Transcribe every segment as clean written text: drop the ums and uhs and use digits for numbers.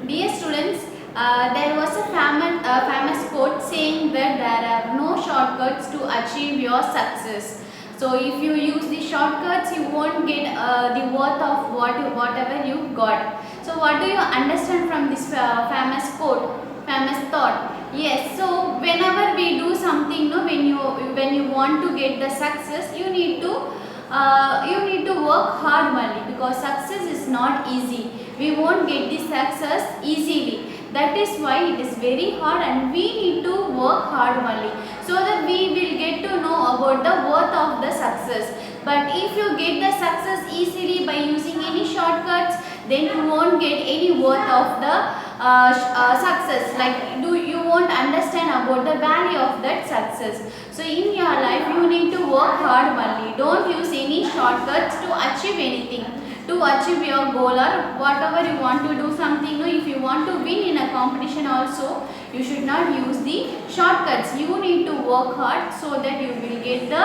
Dear students, there was a famous quote saying that there are no shortcuts to achieve your success. So if you use the shortcuts, you won't get the worth of whatever you got. So what do you understand from this famous quote, famous thought? Yes. So whenever we do something, no, when you want to get the success, you need to work hard only, because success is not easy. We won't get the success easily. That is why it is very hard, and we need to work hard only, so that we will get to know about the worth of the success. But if you get the success easily by using any shortcuts, then you won't get any worth of the success. Like you won't understand about the value of that success. So in your life, you need to work hard only. Don't use any shortcuts to achieve anything, to achieve your goal or whatever you want to do something. No, if you want to win in a competition also, you should not use the shortcuts. You need to work hard so that you will get the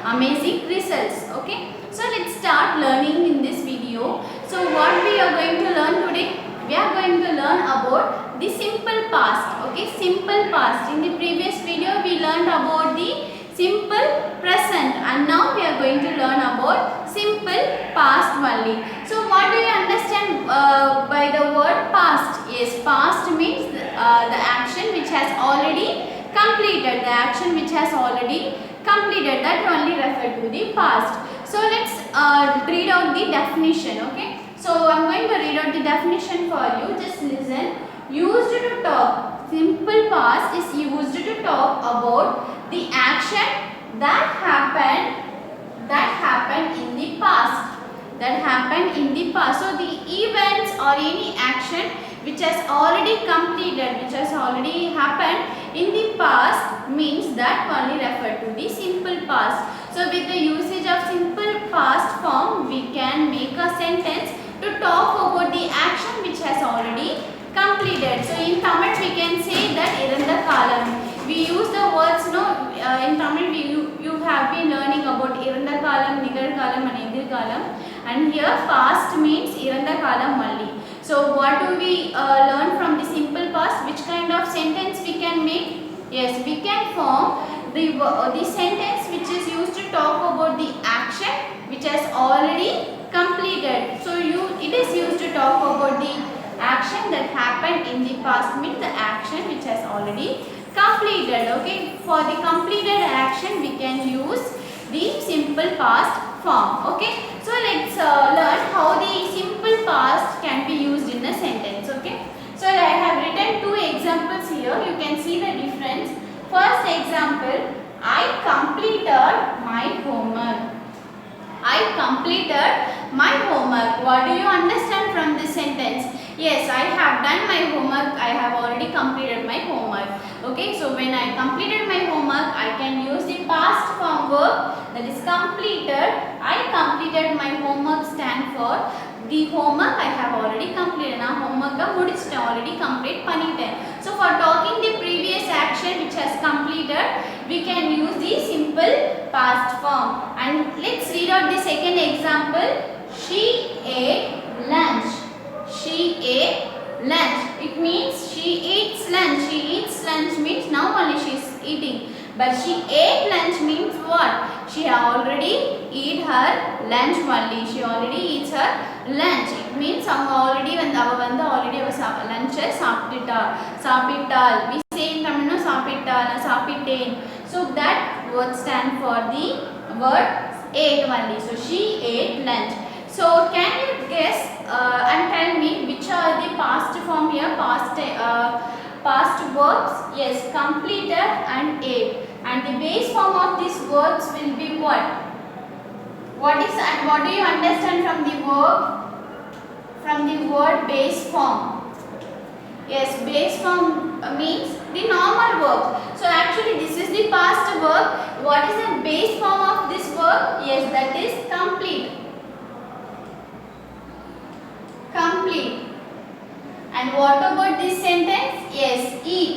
amazing results. Okay, so let's start learning in this video. So what we are going to learn today? We are going to learn about the simple past. Okay, simple past. In the previous video, we learned about the simple present, and now we are going to learn about simple past only. So what do you understand by the word past? Yes, past means the action which has already completed. The action which has already completed, that only refer to the past. So let's read out the definition. Okay, so I'm going to read out the definition for you. Just listen. Used to talk. Simple past is used to talk about the action that happened in the past. That happened in the past. So the events or any action which has already completed, which has already happened in the past, means that only refer to the simple past. So with the usage of simple past form, we can make a sentence to talk about the action which has already completed. So in Tamil we can say that iranda kalam. We use the words, no, in Tamil you have been learning about iranda kalam, nigar kalam and edir kalam, and here past means iranda kalam only. So what do we learn from the simple past? Which kind of sentence we can make? Yes, we can form the sentence which is used to talk about the action which has already completed. So it is used to talk about the action that happened in the past, means the action which has already completed. Okay, for the completed action we can use the simple past form. Okay, so let's learn how the simple past can be used in a sentence. Okay, so I have written two examples here. You can see the difference. First example, I completed my homework. I completed my homework. What do you understand from this sentence? Yes, I have done my homework. I have already completed my homework. Okay, so when I completed my homework, I can use the past form verb, that is completed. I completed my homework stand for the homework I have already completed. Now homework already complete panniten. So for talking the previous action which has completed, we can use the simple past form. And let's read out the second example. She ate lunch. She ate lunch. It means she eats lunch. She eats lunch means now only she is eating. But she ate lunch means what? She already eat her lunch only. She already eats her lunch. It means already when already lunch சாப்பிட்டாள். We say in Tamil no சாப்பிட்டாள், சாப்பிட்டேன். So that word stand for the word ate only. So she ate lunch. So can you guess and tell me which are the past form here? Past verbs? Yes, completed and ate. And the base form of these verbs will be what? What do you understand from the verb? From the word base form? Yes, base form means the normal verb. So actually this is the past verb. What is the base form of this verb? Yes, that is complete. Complete. And what about this sentence? Yes, eat.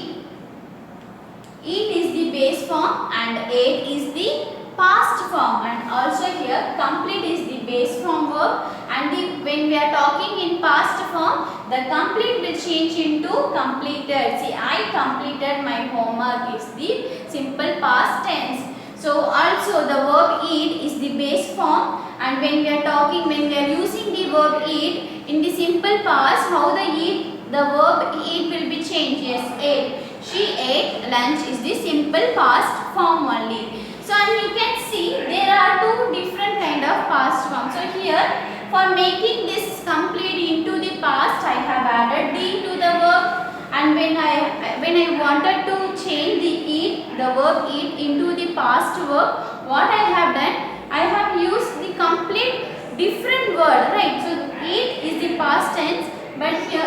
Eat is the base form and ate is the past form, and also here complete is the base form verb, and when we are talking in past form, the complete will change into completed. See, I completed my homework is the simple past tense. So also the verb eat is the base form, and when we are using the verb eat in the simple past, how the verb eat will be changed. Yes, ate. She ate lunch is the simple past form only. So and you can see there are two different kind of past forms. So here for making this complete into the past, I have added the to the verb, and when I wanted to change the verb eat into the past verb, what I have done, I have used the complete different word, right? So eat is the past tense, but here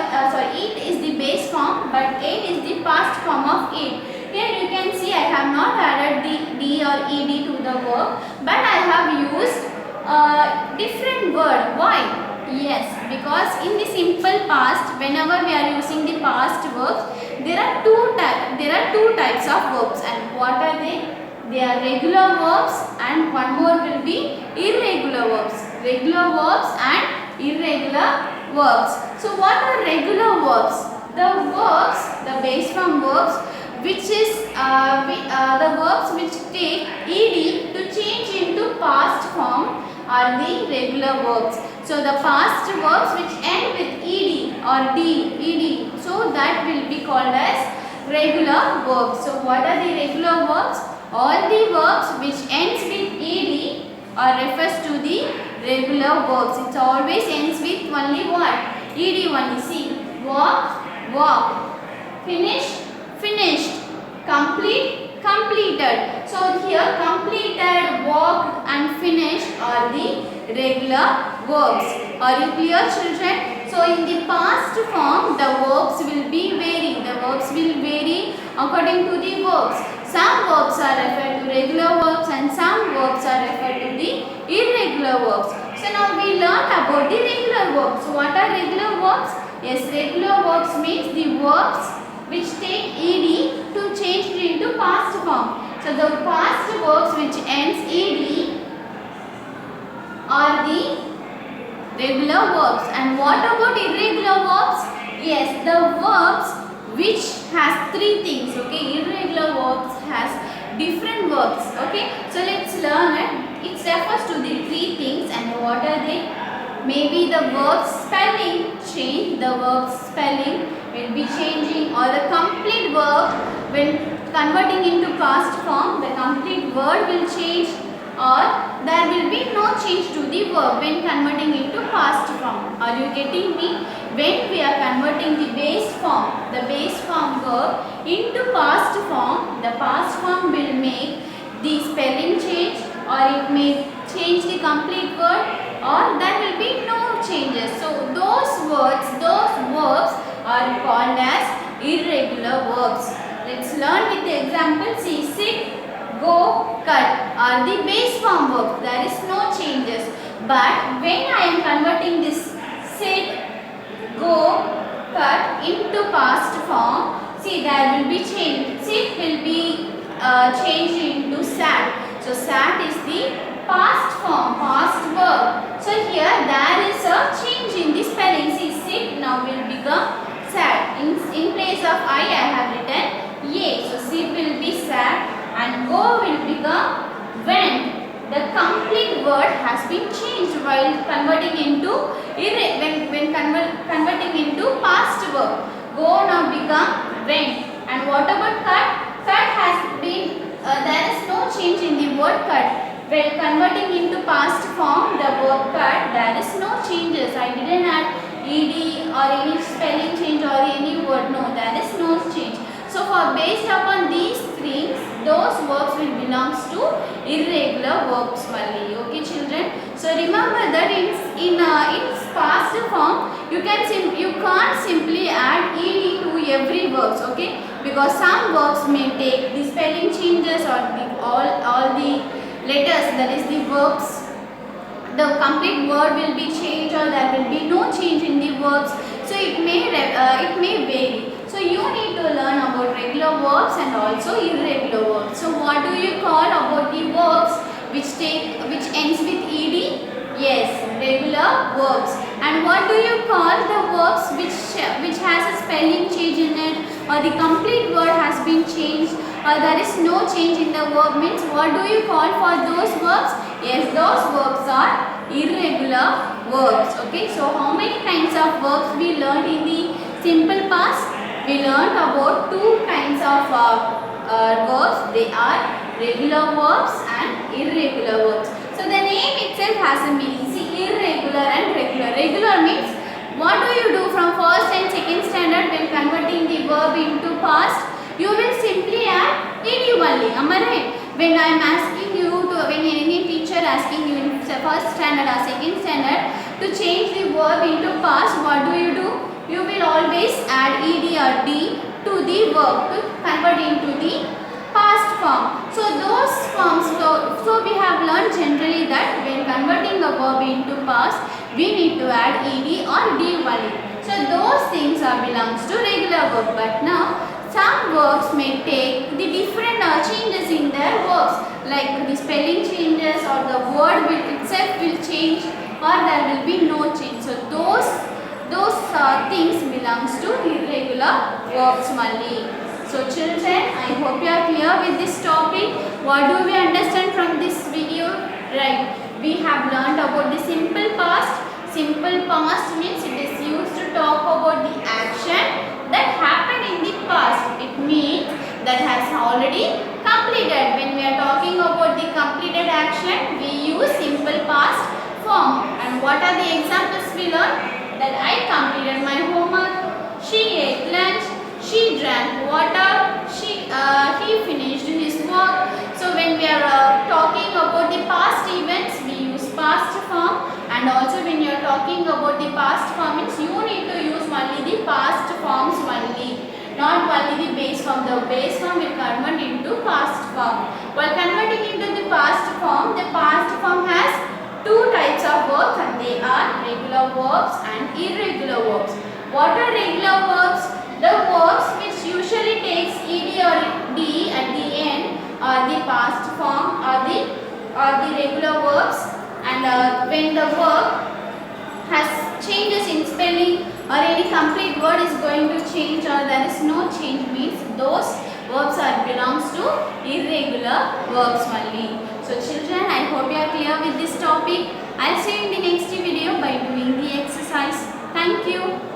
eat is the base form, but ate is the past form of eat. Here you can see I have not added the d or ed to the verb, but I have used different word. Why? Yes, because in the simple past, whenever we are using the past verbs, there are two types of verbs, and what are they? They are regular verbs, and one more will be irregular verbs. Regular verbs and irregular verbs. So what are regular verbs? The verbs, the base form verbs, which is the verbs which take ed to change into past form are the regular verbs. So the past verbs which end with ed or ed, so that will be called as regular verbs. So what are the regular verbs? All the verbs which ends with ed or refers to the regular verbs. It always ends with only what? Ed only. See, walk, walk, finish, finished, complete, completed. So here completed, walked and finished are the regular verbs. Are you clear, children? So in the past form, the verbs will be vary. The verbs will vary according to the verbs. Some verbs are referred to regular verbs and some verbs are referred to the irregular verbs. So now we learned about the regular verbs. So what are regular verbs? Yes, regular verbs means the verbs which take ed to change it into past form. So the past verbs which ends ed are the regular verbs. And what about irregular verbs? Yes, the verbs which has three things. Okay, irregular verbs has different verbs. Okay, so let's learn it. It refers to the three things, and what are they? Maybe the verb spelling change. The verb spelling will be changing, or the complete verb when converting into past form, the complete word will change, or there will be no change to the verb when converting into past form. Are you getting me? When we are converting the base form verb into past form, the past form will make the spelling change, or it may change the complete word, or there will be no changes. So those verbs are called as irregular verbs. Let's learn with the example. See, sit, go, cut are the base form verbs. There is no changes. But when I am converting this sit, go, cut into past form, see, there will be change. Sit will be changed into sat. So sat is the past form, past verb. So here there is a change in the spelling. See, sit now will become sat. In place of I have written ye. So sit will be sat and go will become went. The complete word has been changed while converting into converting into past verb. Go now become went. And what about cut? Cut has been there is no change in the word cut. When converting into past form, the verb cut, there is no changes. I didn't add ed or any spelling change or any word. No, there is no change. So for based upon these things, those verbs will belongs to irregular verbs only. Okay, children. So remember that in past form, you can't simply add ed to every verbs. Okay, because some verbs may take the spelling changes or all the letters, that is the verbs, the complete word will be changed, or there will be no change in the verbs. So it may vary. So you need to learn about regular verbs and also irregular verbs. So what do you call about the verbs which ends with ed? Yes, regular verbs. And what do you call the verbs which has a spelling change in it, or the complete word has been changed, or there is no change in the verb, means what do you call for those verbs? Yes, those verbs are irregular verbs. Okay, so how many kinds of verbs we learned in the simple past? We learned about two kinds of verbs. They are regular verbs and irregular verbs. So the name itself has a meaning. See, irregular and regular. Regular means what do you do from first and second standard when converting the verb into past? You will simply add ed only. Am I right? When I am asking you to, when any teacher asking you in first standard or second standard to change the verb into past, what do? You will always add ed or d to the verb to convert into the past form. So those forms, so we have learned generally that when converting a verb into past, we need to add ed or d only. So those things are belongs to regular verb. But now some verbs may take the different changes in their verbs, like the spelling changes, or the word itself will change, or there will be no change. So those things belongs to irregular verbs only. So children, I hope you are clear with this topic. What do we understand from this video? Right, we have learned about the simple past. Simple past means it is used to talk about the action that happened in the past. It means that has already completed. When we are talking about the completed action, we use simple past form. And what are the examples we learned? That I completed my homework, she ate lunch, she drank water, he finished his work. So when we are talking about the past events, we use past form. And also when you are talking about the past form, means you need to use only the past forms only, not only the base form. The base form will convert into past form. While converting into the past form has two types of verbs, and they are regular verbs and irregular verbs. What are regular verbs? The verbs which usually takes ed or d at the end are the past form or the regular verbs. And when the verb has changes in spelling, or any complete word is going to change, or there is no change, means those verbs belongs to irregular verbs only. So children, I hope you are clear with this topic. I'll see you in the next video by doing the exercise. Thank you.